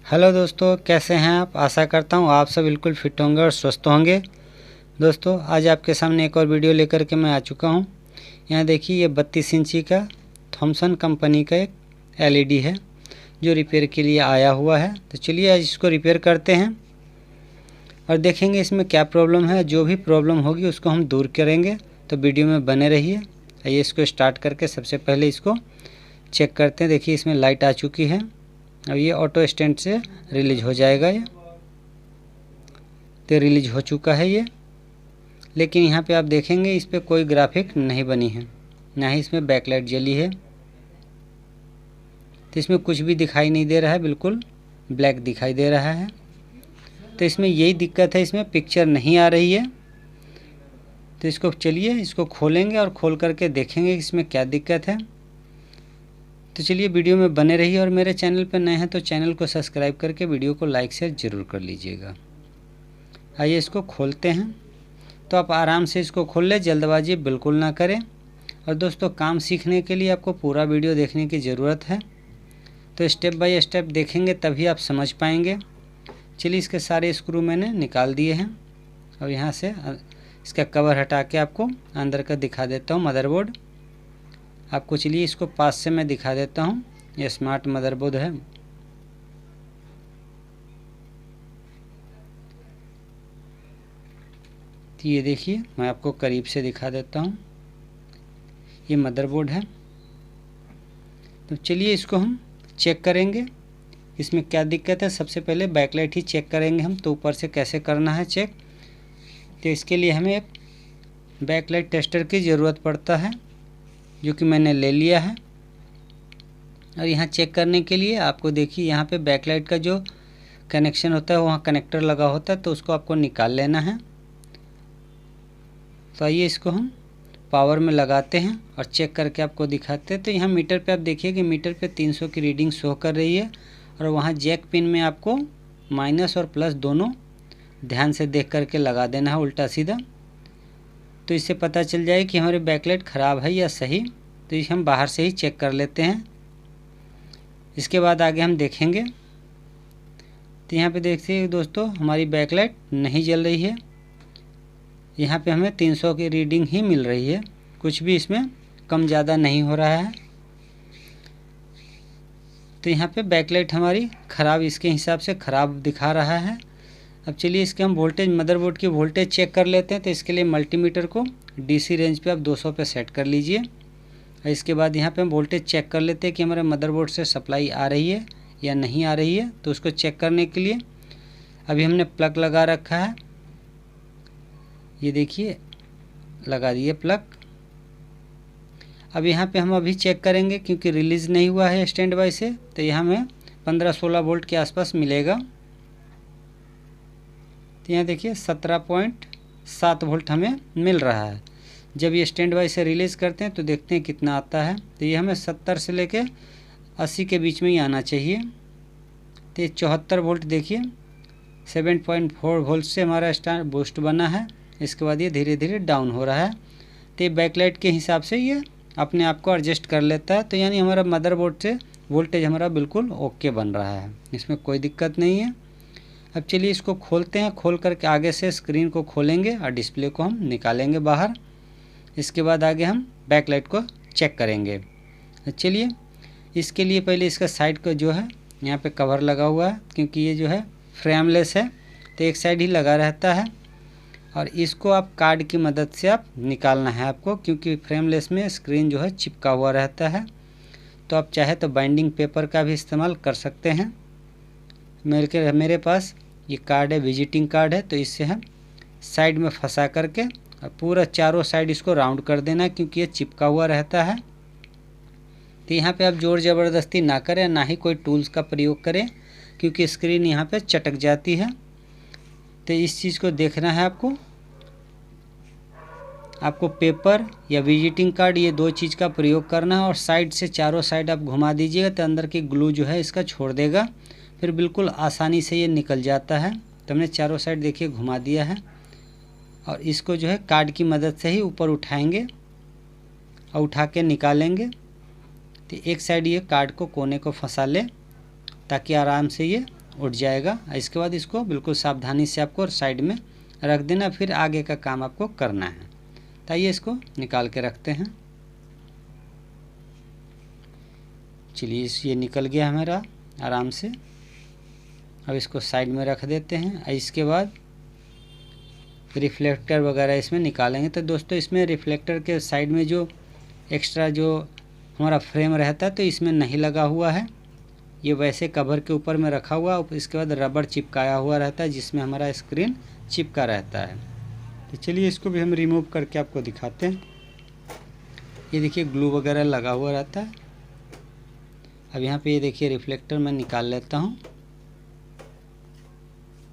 Hello दोस्तों, कैसे हैं आप। आशा करता हूँ आप सब बिल्कुल फिट होंगे और स्वस्थ होंगे। दोस्तों, आज आपके सामने एक और वीडियो लेकर के मैं आ चुका हूँ। यहाँ देखिए, ये 32 इंची का थॉमसन कंपनी का एक एलईडी है जो रिपेयर के लिए आया हुआ है। तो चलिए आज इसको रिपेयर करते हैं और देखेंगे इसमें क्या प्रॉब्लम है। जो भी प्रॉब्लम होगी उसको हम दूर करेंगे, तो वीडियो में बने रहिए। आइए इसको स्टार्ट करके सबसे पहले इसको चेक करते हैं। देखिए इसमें लाइट आ चुकी है। अब ये ऑटो स्टैंड से रिलीज हो जाएगा। ये तो रिलीज हो चुका है ये, लेकिन यहाँ पे आप देखेंगे इस पर कोई ग्राफिक नहीं बनी है, ना ही इसमें बैकलाइट जली है। तो इसमें कुछ भी दिखाई नहीं दे रहा है, बिल्कुल ब्लैक दिखाई दे रहा है। तो इसमें यही दिक्कत है, इसमें पिक्चर नहीं आ रही है। तो इसको चलिए इसको खोलेंगे और खोल करके देखेंगे इसमें क्या दिक्कत है। तो चलिए वीडियो में बने रहिए और मेरे चैनल पर नए हैं तो चैनल को सब्सक्राइब करके वीडियो को लाइक शेयर ज़रूर कर लीजिएगा। आइए इसको खोलते हैं। तो आप आराम से इसको खोल लें, जल्दबाजी बिल्कुल ना करें। और दोस्तों, काम सीखने के लिए आपको पूरा वीडियो देखने की ज़रूरत है। तो स्टेप बाय स्टेप देखेंगे तभी आप समझ पाएंगे। चलिए इसके सारे स्क्रू मैंने निकाल दिए हैं और यहाँ से इसका कवर हटा के आपको अंदर का दिखा देता हूँ मदरबोर्ड आपको। चलिए इसको पास से मैं दिखा देता हूँ। ये स्मार्ट मदरबोर्ड है। तो ये देखिए, मैं आपको करीब से दिखा देता हूँ। ये मदरबोर्ड है। तो चलिए इसको हम चेक करेंगे इसमें क्या दिक्कत है। सबसे पहले बैकलाइट ही चेक करेंगे हम, तो ऊपर से कैसे करना है चेक। तो इसके लिए हमें एक बैकलाइट टेस्टर की ज़रूरत पड़ता है, जो कि मैंने ले लिया है। और यहाँ चेक करने के लिए आपको देखिए, यहाँ पे बैकलाइट का जो कनेक्शन होता है वहाँ कनेक्टर लगा होता है, तो उसको आपको निकाल लेना है। तो आइए इसको हम पावर में लगाते हैं और चेक करके आपको दिखाते हैं। तो यहाँ मीटर पे आप देखिए कि मीटर पे 300 की रीडिंग शो कर रही है। और वहाँ जैक पिन में आपको माइनस और प्लस दोनों ध्यान से देख करके लगा देना है, उल्टा सीधा। तो इससे पता चल जाए कि हमारी बैकलाइट ख़राब है या सही। तो इसे हम बाहर से ही चेक कर लेते हैं, इसके बाद आगे हम देखेंगे। तो यहाँ पे देखिए दोस्तों, हमारी बैकलाइट नहीं जल रही है। यहाँ पे हमें 300 की रीडिंग ही मिल रही है, कुछ भी इसमें कम ज़्यादा नहीं हो रहा है। तो यहाँ पे बैकलाइट हमारी ख़राब, इसके हिसाब से ख़राब दिखा रहा है। अब चलिए इसके हम वोल्टेज, मदरबोर्ड की वोल्टेज चेक कर लेते हैं। तो इसके लिए मल्टीमीटर को डीसी रेंज पे आप 200 पे सेट कर लीजिए। और इसके बाद यहाँ पे हम वोल्टेज चेक कर लेते हैं कि हमारे मदरबोर्ड से सप्लाई आ रही है या नहीं आ रही है। तो उसको चेक करने के लिए अभी हमने प्लग लगा रखा है। ये देखिए, लगा दिए प्लग। अब यहाँ पे हम अभी चेक करेंगे, क्योंकि रिलीज़ नहीं हुआ है स्टैंड बाय से। तो यहाँ हमें 15-16 वोल्ट के आसपास मिलेगा। तो यहाँ देखिए 17.7 वोल्ट हमें मिल रहा है। जब ये स्टैंड बाय से रिलीज़ करते हैं तो देखते हैं कितना आता है। तो ये हमें 70 से लेके 80 के बीच में ही आना चाहिए। तो ये 74 वोल्ट देखिए, 7.4 वोल्ट से हमारा स्टार बूस्ट बना है। इसके बाद ये धीरे धीरे डाउन हो रहा है। तो ये बैकलाइट के हिसाब से ये अपने आप को एडजस्ट कर लेता है। तो यानी हमारा मदरबोर्ड से वोल्टेज हमारा बिल्कुल ओके बन रहा है, इसमें कोई दिक्कत नहीं है। अब चलिए इसको खोलते हैं। खोल करके आगे से स्क्रीन को खोलेंगे और डिस्प्ले को हम निकालेंगे बाहर। इसके बाद आगे हम बैकलाइट को चेक करेंगे। चलिए इसके लिए पहले इसका साइड का जो है यहाँ पे कवर लगा हुआ है, क्योंकि ये जो है फ्रेमलेस है तो एक साइड ही लगा रहता है। और इसको आप कार्ड की मदद से आप निकालना है आपको, क्योंकि फ्रेमलेस में स्क्रीन जो है चिपका हुआ रहता है। तो आप चाहे तो बाइंडिंग पेपर का भी इस्तेमाल कर सकते हैं। मेरे पास ये कार्ड है, विजिटिंग कार्ड है। तो इससे हम साइड में फंसा करके और पूरा चारों साइड इसको राउंड कर देना, क्योंकि ये चिपका हुआ रहता है। तो यहाँ पे आप जोर ज़बरदस्ती ना करें, ना ही कोई टूल्स का प्रयोग करें, क्योंकि स्क्रीन यहाँ पे चटक जाती है। तो इस चीज़ को देखना है आपको पेपर या विजिटिंग कार्ड, ये दो चीज़ का प्रयोग करना है। और साइड से चारों साइड आप घुमा दीजिएगा तो अंदर की ग्लू जो है इसका छोड़ देगा, फिर बिल्कुल आसानी से ये निकल जाता है। तो हमने चारों साइड देखिए घुमा दिया है। और इसको जो है कार्ड की मदद से ही ऊपर उठाएंगे और उठा के निकालेंगे। तो एक साइड ये कार्ड को कोने को फंसा ले, ताकि आराम से ये उठ जाएगा। इसके बाद इसको बिल्कुल सावधानी से आपको साइड में रख देना, फिर आगे का काम आपको करना है। तो आइए इसको निकाल के रखते हैं। चलिए ये निकल गया हमारा आराम से। अब इसको साइड में रख देते हैं। इसके बाद रिफ्लेक्टर वगैरह इसमें निकालेंगे। तो दोस्तों इसमें रिफ्लेक्टर के साइड में जो एक्स्ट्रा जो हमारा फ्रेम रहता है तो इसमें नहीं लगा हुआ है, ये वैसे कवर के ऊपर में रखा हुआ। इसके बाद रबर चिपकाया हुआ रहता है जिसमें हमारा स्क्रीन चिपका रहता है। तो चलिए इसको भी हम रिमूव करके आपको दिखाते हैं। ये देखिए ग्लू वगैरह लगा हुआ रहता है। अब यहाँ पे ये देखिए रिफ्लेक्टर मैं निकाल लेता हूँ।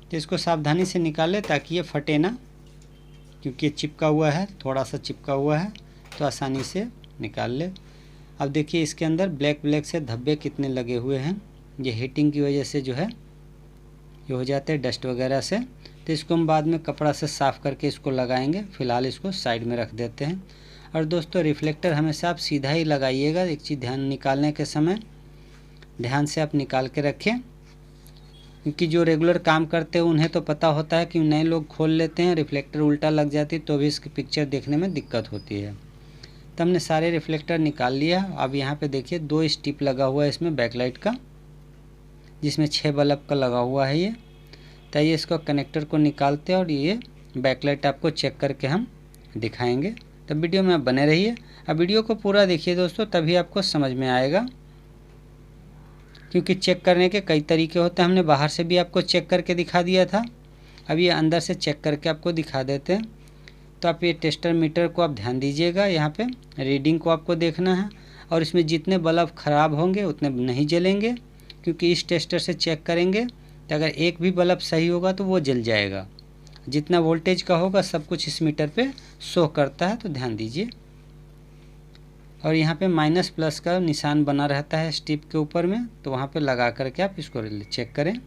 तो इसको सावधानी से निकाल ले ताकि ये फटे ना, क्योंकि ये चिपका हुआ है, थोड़ा सा चिपका हुआ है, तो आसानी से निकाल ले। अब देखिए इसके अंदर ब्लैक ब्लैक से धब्बे कितने लगे हुए हैं। ये हीटिंग की वजह से जो है ये हो जाते हैं डस्ट वगैरह से। तो इसको हम बाद में कपड़ा से साफ़ करके इसको लगाएंगे। फ़िलहाल इसको साइड में रख देते हैं। और दोस्तों रिफ्लेक्टर हमेशा आप सीधा ही लगाइएगा। एक चीज़ ध्यान निकालने के समय ध्यान से आप निकाल के रखें, क्योंकि जो रेगुलर काम करते हैं उन्हें तो पता होता है कि नए लोग खोल लेते हैं, रिफ्लेक्टर उल्टा लग जाती है तो भी इसकी पिक्चर देखने में दिक्कत होती है। तो हमने सारे रिफ्लेक्टर निकाल लिया। अब यहाँ पे देखिए 2 स्टिप लगा हुआ है इसमें बैकलाइट का, जिसमें 6 बल्ब का लगा हुआ है ये। तो ये इसको कनेक्टर को निकालते हैं और ये बैकलाइट आपको चेक करके हम दिखाएंगे। तो वीडियो में आप बने रहिए। अब वीडियो को पूरा देखिए दोस्तों, तभी आपको समझ में आएगा, क्योंकि चेक करने के कई तरीके होते हैं। हमने बाहर से भी आपको चेक करके दिखा दिया था, अब ये अंदर से चेक करके आपको दिखा देते हैं। तो आप ये टेस्टर मीटर को आप ध्यान दीजिएगा, यहाँ पे रीडिंग को आपको देखना है। और इसमें जितने बल्ब ख़राब होंगे उतने नहीं जलेंगे, क्योंकि इस टेस्टर से चेक करेंगे तो अगर एक भी बल्ब सही होगा तो वो जल जाएगा। जितना वोल्टेज का होगा सब कुछ इस मीटर पे शो करता है, तो ध्यान दीजिए। और यहाँ पे माइनस प्लस का निशान बना रहता है स्टिप के ऊपर में, तो वहाँ पे लगा करके आप इसको चेक करें।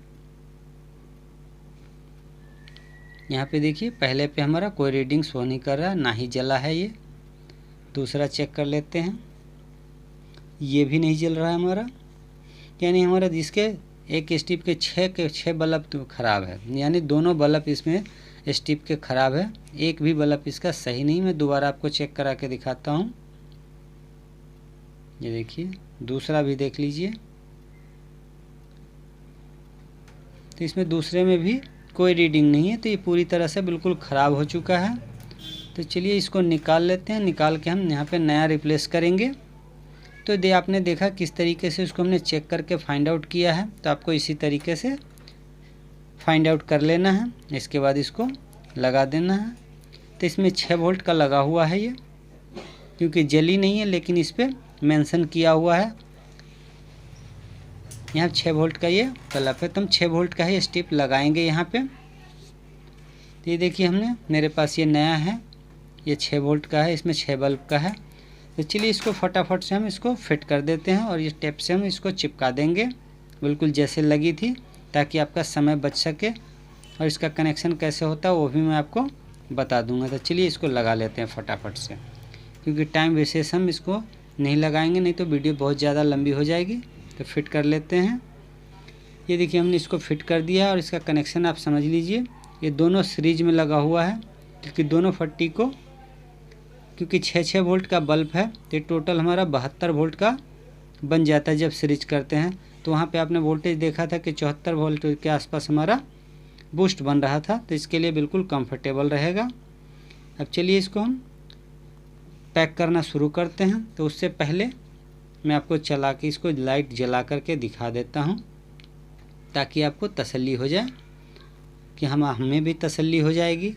यहाँ पे देखिए पहले पे हमारा कोई रीडिंग शो नहीं कर रहा, ना ही जला है ये। दूसरा चेक कर लेते हैं, ये भी नहीं जल रहा है हमारा, यानी हमारा जिसके एक स्टिप के 6 बल्ब तो ख़राब है, यानी दोनों बल्ब इसमें स्टिप के ख़राब है, एक भी बल्ब इसका सही नहीं। मैं दोबारा आपको चेक करा के दिखाता हूँ। ये देखिए दूसरा भी देख लीजिए, तो इसमें दूसरे में भी कोई रीडिंग नहीं है, तो ये पूरी तरह से बिल्कुल ख़राब हो चुका है। तो चलिए इसको निकाल लेते हैं। निकाल के हम यहाँ पे नया रिप्लेस करेंगे। तो आपने देखा किस तरीके से इसको हमने चेक करके फाइंड आउट किया है, तो आपको इसी तरीके से फाइंड आउट कर लेना है। इसके बाद इसको लगा देना है। तो इसमें 6 वोल्ट का लगा हुआ है ये, क्योंकि जली नहीं है लेकिन इस पर मेंशन किया हुआ है यहाँ 6 वोल्ट का ये बल्ब है। तो हम 6 वोल्ट का ही स्टिप लगाएंगे यहाँ पे। तो ये देखिए हमने, मेरे पास ये नया है, ये 6 वोल्ट का है, इसमें 6 बल्ब का है। तो चलिए इसको फटाफट से हम इसको फिट कर देते हैं और ये टेप से हम इसको चिपका देंगे बिल्कुल जैसे लगी थी, ताकि आपका समय बच सके। और इसका कनेक्शन कैसे होता है वो भी मैं आपको बता दूंगा। तो चलिए इसको लगा लेते हैं फटाफट से, क्योंकि टाइम विशेष हम इसको नहीं लगाएंगे, नहीं तो वीडियो बहुत ज़्यादा लंबी हो जाएगी। तो फिट कर लेते हैं। ये देखिए हमने इसको फिट कर दिया और इसका कनेक्शन आप समझ लीजिए, ये दोनों सीरीज में लगा हुआ है, क्योंकि दोनों पट्टी को, क्योंकि 6 वोल्ट का बल्ब है तो टोटल हमारा 72 वोल्ट का बन जाता है जब सीरीज करते हैं। तो वहाँ पे आपने वोल्टेज देखा था कि 74 वोल्ट के आसपास हमारा बूस्ट बन रहा था, तो इसके लिए बिल्कुल कंफर्टेबल रहेगा। अब चलिए इसको हम पैक करना शुरू करते हैं। तो उससे पहले मैं आपको चला के इसको लाइट जला करके दिखा देता हूँ, ताकि आपको तसल्ली हो जाए कि हमें भी तसल्ली हो जाएगी।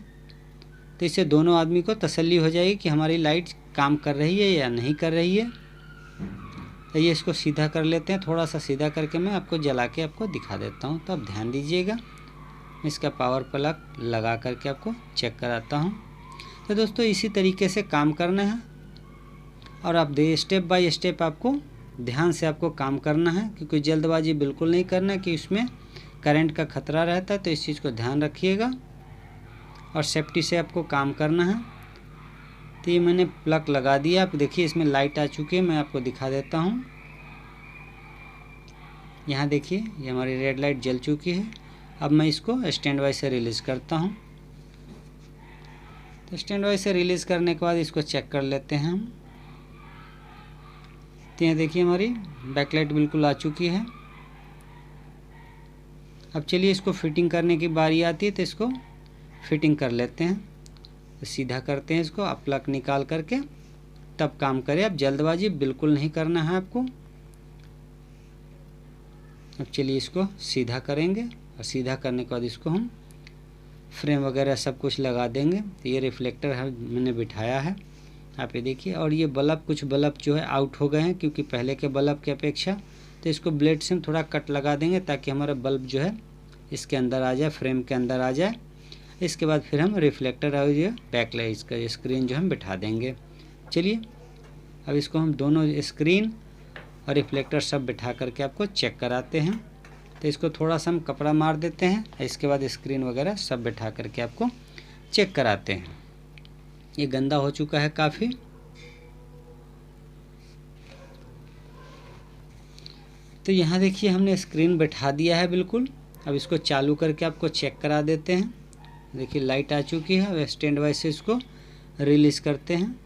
तो इससे दोनों आदमी को तसल्ली हो जाएगी कि हमारी लाइट काम कर रही है या नहीं कर रही है। तो ये इसको सीधा कर लेते हैं, थोड़ा सा सीधा करके मैं आपको जला के आपको दिखा देता हूँ। तो आप ध्यान दीजिएगा, इसका पावर प्लग लगा करके आपको चेक कराता हूँ। तो दोस्तों इसी तरीके से काम करना है और आप स्टेप बाय स्टेप आपको ध्यान से आपको काम करना है, क्योंकि जल्दबाजी बिल्कुल नहीं करना है कि उसमें करंट का खतरा रहता है। तो इस चीज़ को ध्यान रखिएगा और सेफ्टी से आपको काम करना है। तो ये मैंने प्लग लगा दिया, आप देखिए इसमें लाइट आ चुकी है, मैं आपको दिखा देता हूँ। यहाँ देखिए ये हमारी रेड लाइट जल चुकी है। अब मैं इसको स्टैंड बाय से रिलीज़ करता हूँ। तो स्टैंड बाय से रिलीज़ करने के बाद इसको चेक कर लेते हैं हम। तो यहाँ देखिए हमारी बैकलाइट बिल्कुल आ चुकी है। अब चलिए इसको फिटिंग करने की बारी आती है, तो इसको फिटिंग कर लेते हैं। तो सीधा करते हैं इसको, आप प्लग निकाल करके तब काम करें। अब जल्दबाजी बिल्कुल नहीं करना है आपको। अब चलिए इसको सीधा करेंगे और सीधा करने के बाद इसको हम फ्रेम वगैरह सब कुछ लगा देंगे। तो ये रिफ्लेक्टर है मैंने बिठाया है, आप ये देखिए। और ये बल्ब, कुछ बल्ब जो है आउट हो गए हैं क्योंकि पहले के बल्ब की अपेक्षा। तो इसको ब्लेड से हम थोड़ा कट लगा देंगे ताकि हमारा बल्ब जो है इसके अंदर आ जाए, फ्रेम के अंदर आ जाए। इसके बाद फिर हम रिफ्लेक्टर और ये बैकलाइट इसका स्क्रीन जो हम बिठा देंगे। चलिए अब इसको हम दोनों स्क्रीन और रिफ्लेक्टर सब बिठा करके आपको चेक कराते हैं। तो इसको थोड़ा सा हम कपड़ा मार देते हैं, इसके बाद स्क्रीन वगैरह सब बिठा करके आपको चेक कराते हैं। ये गंदा हो चुका है काफ़ी। तो यहाँ देखिए हमने स्क्रीन बिठा दिया है बिल्कुल। अब इसको चालू करके आपको चेक करा देते हैं। देखिए लाइट आ चुकी है। अब स्टैंड बाय से इसको रिलीज़ करते हैं।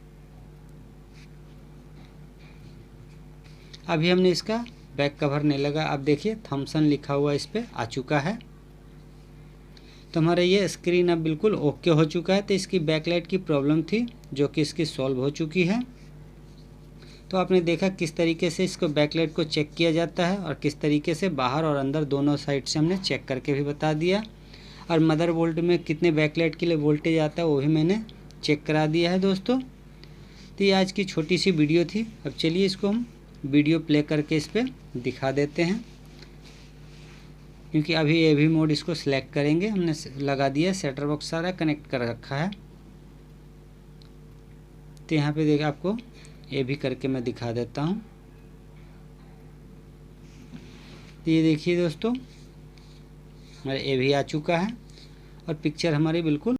अभी हमने इसका बैक कवर नहीं लगा। अब देखिए थॉमसन लिखा हुआ इस पर आ चुका है। तो हमारा ये स्क्रीन अब बिल्कुल ओके हो चुका है। तो इसकी बैकलाइट की प्रॉब्लम थी जो कि इसकी सॉल्व हो चुकी है। तो आपने देखा किस तरीके से इसको बैकलाइट को चेक किया जाता है और किस तरीके से बाहर और अंदर दोनों साइड से हमने चेक करके भी बता दिया। और मदरबोर्ड में कितने बैकलाइट के लिए वोल्टेज आता है वो भी मैंने चेक करा दिया है दोस्तों। तो ये आज की छोटी सी वीडियो थी। अब चलिए इसको हम वीडियो प्ले करके इस पर दिखा देते हैं, क्योंकि अभी AV मोड इसको सिलेक्ट करेंगे। हमने लगा दिया, सेटर बॉक्स सारा कनेक्ट कर रखा है। तो यहाँ पे देखिए आपको AV करके मैं दिखा देता हूँ। तो ये देखिए दोस्तों हमारा AV आ चुका है और पिक्चर हमारी बिल्कुल